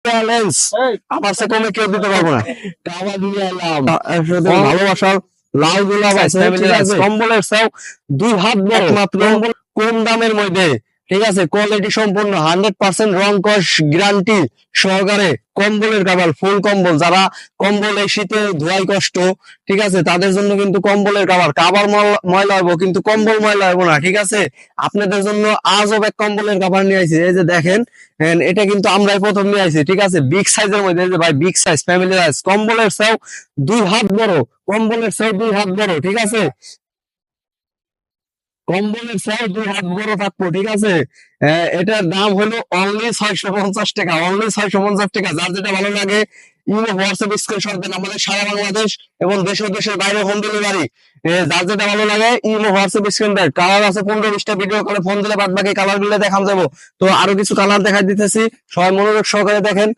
Challenge, আমার সে কমে কেউ দিতে পারবো না। কাবার নিয়ে এলাম ভালোবাসার লাল গোলাপ আছে, ঠিক আছে, কম্বলের চাও 2 হাত বড়, মাত্র কম দামের মধ্যে, ঠিক আছে, কোয়ালিটি সম্পূর্ণ 100% রং কস গ্যারান্টি সহকারে কম্বলের কাভার, ফুল কম্বল। যারা কম্বল এই শীতে ধোয়াই কষ্ট, ঠিক আছে, তাদের জন্য কিন্তু কম্বলের কাভার ময়লা হবো, কিন্তু কম্বল ময়লা হবো না, ঠিক আছে। আপনাদের জন্য আজব এক কম্বলের কাভার নিয়ে আইছি, এই যে দেখেন, এটা কিন্তু আমরাই প্রথম নিয়ে আইছি, ঠিক আছে, বিগ সাইজের মধ্যে, এই যে ভাই বিগ সাইজ, ফ্যামিলি সাইজ, কম্বলের চাও 2 হাত বড়, কম্বলের চাও 2 হাত বড়, ঠিক আছে, কম্বলের চাও 2 হাত বড় থাকবো, ঠিক আছে। এটার দাম হলো অনলি 650 টাকা, অনলি 650 টাকা। যার যেটা ভালো লাগে ইমো হোয়াটসঅ্যাপ স্ক্রিনশট দেন, আমাদের সারা বাংলাদেশ এবং দেশ ও দেশের বাইরে হোম ডেলিভারি। যার যেটা ভালো লাগে ইমো হোয়াটসঅ্যাপ স্ক্রিন দেন। কালার আছে 15-20টা, ভিডিও কলে ফোন দিলে বাদ বাকি কালার গুলো দেখান যাবো। তো আরো কিছু কালার দেখাই দিতেছি, সবাই মনোযোগ সহকারে দেখেন।